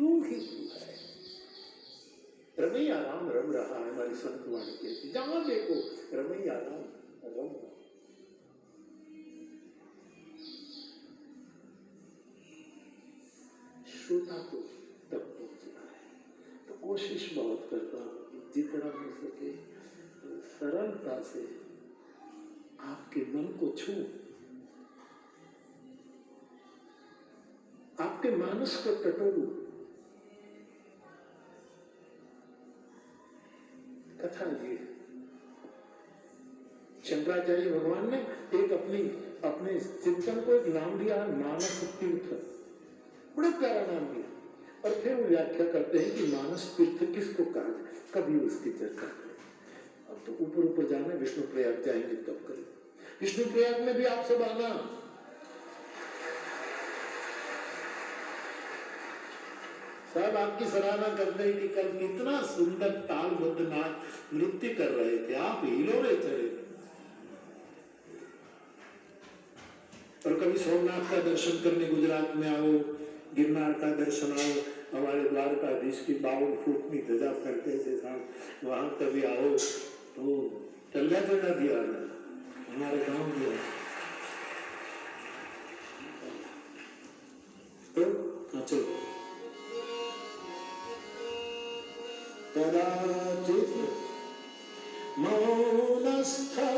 तू ही तू है। रमैया राम रम रहा है, हमारी संत वाणी कहती, जहां देखो रमैया राम रम रहा। श्रोता तो तब पहुंचना है। तो कोशिश बहुत करता हूं जितना हो सके तो सरलता से आपके मन को छू, आपके मानस को टटोलूं। कथा ये शंकराचार्य भगवान ने एक अपने चिंतन को एक नाम दिया, मानस तीर्थ, बड़ा प्यारा नाम दिया। और फिर वो व्याख्या करते हैं कि मानस तीर्थ किसको कहा जाए, कभी उसकी चर्चा करें। अब तो ऊपर ऊपर जाना, विष्णु प्रयाग जाएंगे तब करें। विष्णु प्रयाग में भी आप सब आना। सब आपकी सराहना करते हैं कि कल कितना सुंदर तालबद्ध नाच नृत्य कर रहे थे, आप हिलोरे चढ़े। और कभी सोमनाथ का दर्शन करने गुजरात में आओ, गिरनार का दर्शन आओ, हमारे द्वारकाधीश की 52 फुट की ध्वजा फहरते थे साहब, वहां कभी आओ तो टल्ला चढ़ा दिया हमारे गांव दिया। तो चलो कदाचित् मौनस्था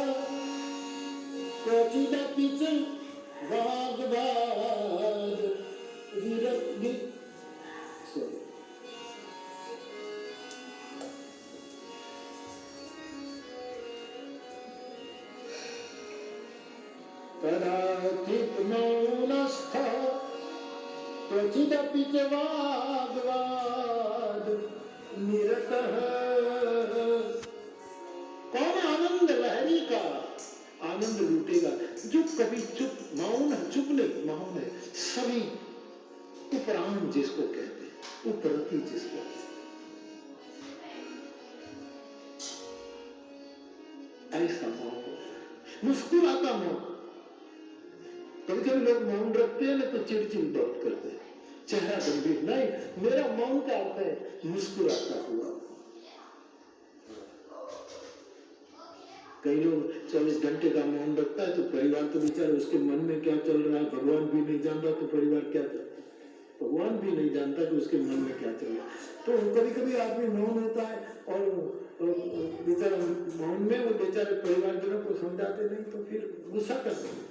क्वचिदपि च वाग्वाद विरक्ति। कदाचित् मौनस्था क्वचिदपि च वाग्वाद निरतः। कौन आनंद लहरी का आनंद लूटेगा, जो कभी चुप, मौन, चुप नहीं, मौन है। सभी उपराम जिसको कहते हैं, उपरति जिसको कहते हैं, ऐसा मौन, मुस्कुराता मौन। कभी कभी लोग मौन रखते हैं ना तो चिड़चिड़ बहुत करते हैं, चेहरा गंभीर नहीं। मेरा मौन का अर्थ है मुस्कुराता हुआ। कई लोग 24 घंटे का मौन रखता है तो परिवार तो बेचारे उसके मन में क्या चल रहा है भगवान भी नहीं जानता, तो परिवार क्या करता है, भगवान भी नहीं जानता कि उसके मन में क्या चल रहा है। तो कभी कभी आदमी मौन होता है और बेचारा मौन में वो बेचारे परिवारजनों को समझाते नहीं तो फिर गुस्सा करते हैं।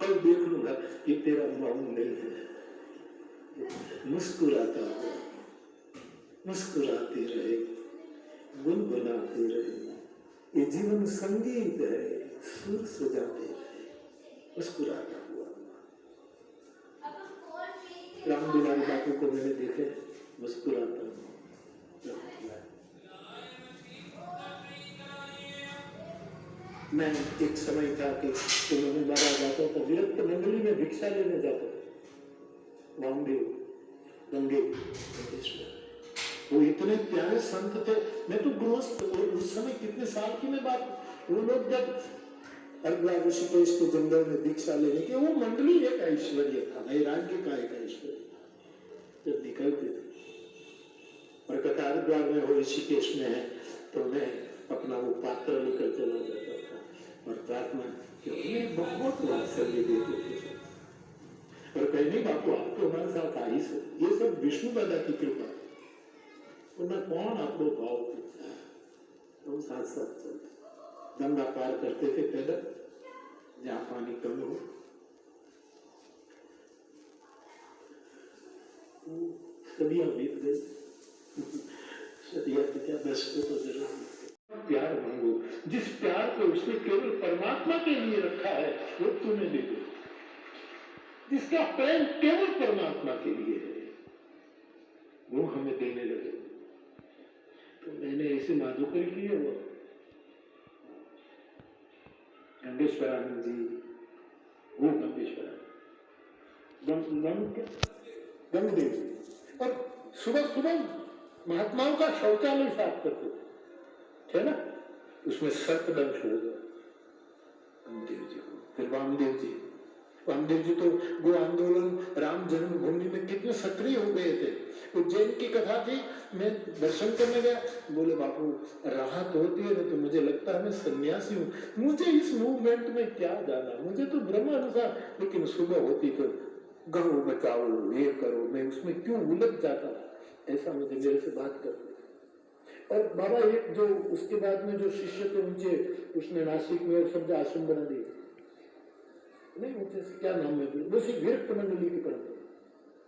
और देख लूंगा ये तेरा मौन नहीं है, मुस्कुराता हुआ, मुस्कुराते रहे, गुनगुनाते रहे। ये जीवन संगीत है, सुर सजाते रहे, मुस्कुराता हुआ। राम दुलारी बापू को मैंने देखे मुस्कुराता हुआ। मैं एक समय था कि उन्होंने मारा जाता था, विरक्त मंडली में भिक्षा लेने जाता था, वामदेव गंगे। वो इतने प्यारे संत थे। मैं तो गृहस्थ, उस समय कितने साल की मैं बात, वो लोग जब हरिद्वार ऋषिकेश के जंगल में भिक्षा लेने के, वो मंडली एक ऐश्वर्य था, वैराग्य का एक ऐश्वर्य। जब निकलते थे और कथा हरिद्वार में हो ऋषिकेश में है तो मैं अपना वो पात्र लेकर चला जाता था और प्रार्थना कि बहुत वात्सल्य देते थे। और कहने बापू आप तो हमारे साथ आई से, ये सब विष्णु दादा की कृपा। तो मैं कौन आप लोग भाव करता है, तो साथ साथ चलते, गंगा पार करते थे पैदल, जहां पानी कम हो। सदियां बीत गई, सदियां की क्या, 10 को तो जरूर प्यार मांगो, जिस प्यार को उसने केवल परमात्मा के लिए रखा है वो तुम्हें दे दो। जिसका प्रेम केवल परमात्मा के लिए है वो हमें देने लगे। तो मैंने ऐसे माधुकरी किए हुआ गंगेश्वरानंद जी, वो गंगेश्वरानंद गंगदेव, और सुबह सुबह महात्माओं का शौचालय साफ करते थे ना, उसमें सर्पदंश हो गया गंगदेव जी को। फिर वामदेव जी तो गो आंदोलन राम जन्मभूमि में कितने सक्रिय हो गए थे। उज्जैन की कथा थी, मैं दर्शन करने गया, बोले बापू राहत होती है ना तो मुझे लगता है मैं सन्यासी हूँ, मुझे इस मूवमेंट में क्या जाना, मुझे तो ब्रह्म अनुसार, लेकिन सुबह होती तो गौ बचाओ ये करो, मैं उसमें क्यों उलझ जाता, ऐसा मुझे मेरे से बात करते। और बाबा एक जो उसके बाद में जो शिष्य थे उनके, उसने नासिक में और सब आश्रम बना दिए, नहीं मुझे क्या नाम है, वो सिर्फ विरक्त मंडली की परंपरा,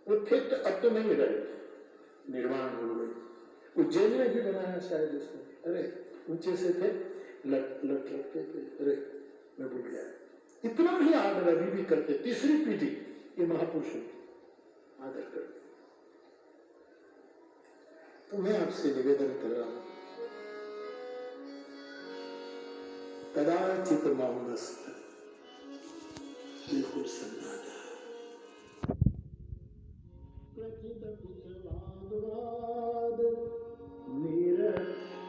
वो थे तो अब तो नहीं रहे, निर्वाण हो गए। उज्जैन में भी बनाया शायद उसने, अरे ऊंचे से थे, लट लगते थे, अरे मैं भूल गया, इतना ही आदर अभी भी करते, तीसरी पीढ़ी ये महापुरुषों आदर करते। तो मैं आपसे निवेदन कर रहा हूं, कदाचित मौनस्थ, बिल्कुल सन्नाटा,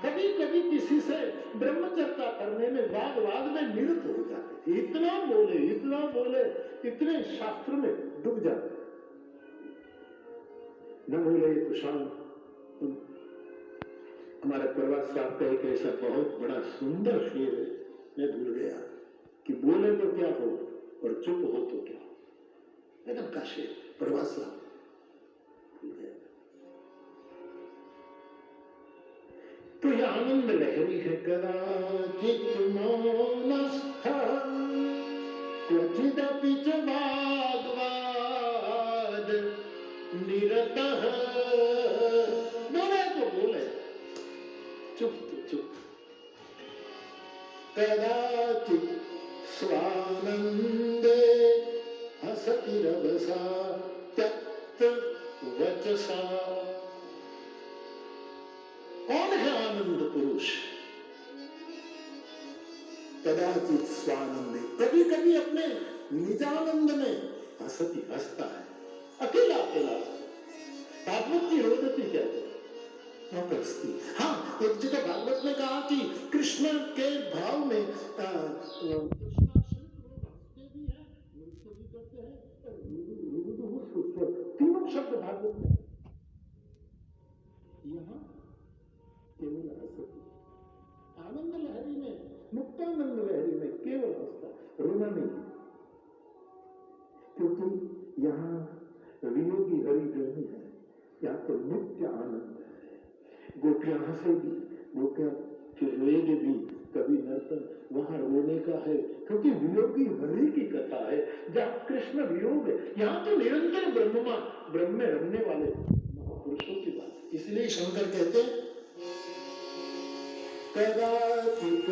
कभी कभी किसी से ब्रह्म चर्चा करने में वाद में निरत हो जाते थे, इतना बोले, इतने शास्त्र में डूब जाते, न बोले तो शांत। हमारा प्रवास साहब का एक ऐसा बहुत बड़ा सुंदर शेर है, मैं भूल गया कि बोले तो क्या हो और चुप हो तो क्या, एकदम का शेर प्रवास साहब भूल गया। तो यह आनंद लहरी है, कदाचित मौनस्थ क्वचिदपि च वाग्वाद निरतः, बोले तो बोले, चुप तो चुप, कदाचित स्वानंदे हसति रभसा त्यक्त वचसा। कौन है आनंद पुरुष? कदाचित स्वानंदे, कभी कभी अपने निजानंद में हसती, हंसता है, अकेला भागवत की रोदती कहते हैं, हाँ एक जगह भागवत में कहा कि कृष्ण के भाव में तीनों शब्द भागवत में, यहाँ केवल हंसती, आनंद लहरी में, मुक्तानंद लहरी में केवल हंसता, रोना नहीं, क्योंकि यहाँ वियोगी हरि नहीं है, यहाँ तो नित्य आनंद है। गोपियां हंसेगी, गोपियां रोएगी भी, कभी नर्तन वहां रोने का है, क्योंकि वियोगी हरि की कथा है, जहाँ कृष्ण वियोग है, यहाँ तो निरंतर ब्रह्म में रमने वाले महापुरुषों की बात। इसलिए शंकर कहते हैं कदाचित